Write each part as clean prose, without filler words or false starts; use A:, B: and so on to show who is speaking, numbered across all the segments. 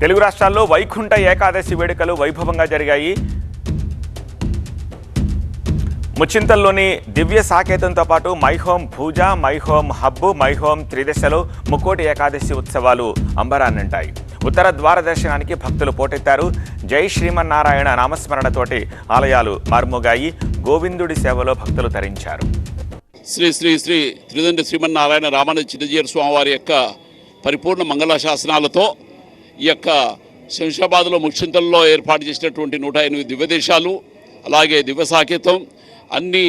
A: తెలుగు రాష్ట్రాల్లో వైకుంఠ ఏకాదశి వేడుకలు వైభవంగా జరిగాయి. ముచ్చింతల్లోని దివ్య సాకేతంతో పాటు మైహోం పూజ, My Home hub, My Home త్రిదశలో Mukkoti Ekadashi ఉత్సవాలు అంబరాన్నంటాయి. ఉత్తర ద్వార దర్శనానికి భక్తులు పోటెత్తారు. జై శ్రీమన్నారాయణ నామస్మరణతోటి ఆలయాలు మార్మోగాయి. గోవిందుడి సేవలో భక్తులు తరించారు.
B: శ్రీ శ్రీ శ్రీ త్రిదండ్రి శ్రీమన్నారాయణ రామానుజ చిన్నజీయర్ స్వామివారి యొక్క పరిపూర్ణ మంగళాశాసనాలతో ఈ యొక్క శంషాబాద్లో ముచ్చింతల్లో ఏర్పాటు చేసినటువంటి 108 దివ్యదేశాలు, అలాగే దివ్య సాకేతం, అన్ని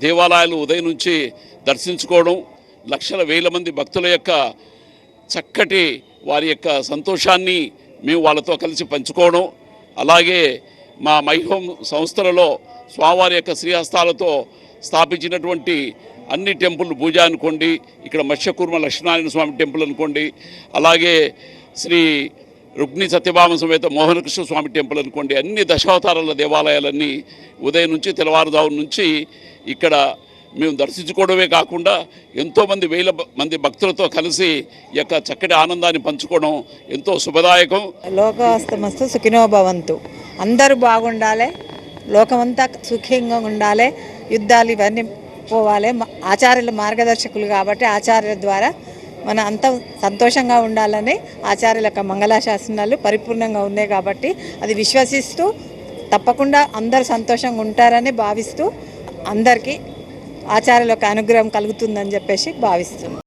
B: దేవాలయాలు ఉదయం నుంచి దర్శించుకోవడం, లక్షల వేల మంది భక్తుల యొక్క చక్కటి వారి యొక్క సంతోషాన్ని మేము వాళ్ళతో కలిసి పంచుకోవడం, అలాగే మా మైహోం సంస్థలలో స్వామివారి యొక్క శ్రీహస్తాలతో స్థాపించినటువంటి అన్ని టెంపుల్ పూజ అనుకోండి, ఇక్కడ మత్స్యకూర్మ లక్ష్మీనారాయణ స్వామి టెంపుల్ అనుకోండి, అలాగే శ్రీ రుక్మిణి సత్యభామ సమేత మోహనకృష్ణ స్వామి టెంపుల్ అనుకోండి, అన్ని దశావతారాల దేవాలయాలన్నీ ఉదయం నుంచి తెల్లవారుజాము నుంచి ఇక్కడ మేము దర్శించుకోవడమే కాకుండా ఎంతోమంది వేల మంది భక్తులతో కలిసి ఈ యొక్క చక్కటి ఆనందాన్ని పంచుకోవడం ఎంతో శుభదాయకం.
C: లోకస్తమస్తు సుఖినో భవంతు. అందరూ బాగుండాలి, లోకమంతా సుఖంగా ఉండాలి, యుద్ధాలు ఇవన్నీ పోవాలి. ఆచార్యుల మార్గదర్శకులు కాబట్టి ఆచార్యుల ద్వారా మన అంతా సంతోషంగా ఉండాలని ఆచార్యుల యొక్క మంగళాశాసనాలు పరిపూర్ణంగా ఉన్నాయి కాబట్టి అది విశ్వసిస్తూ తప్పకుండా అందరూ సంతోషంగా ఉంటారని భావిస్తూ అందరికీ ఆచార్యుల యొక్క అనుగ్రహం కలుగుతుందని చెప్పేసి భావిస్తున్నాం.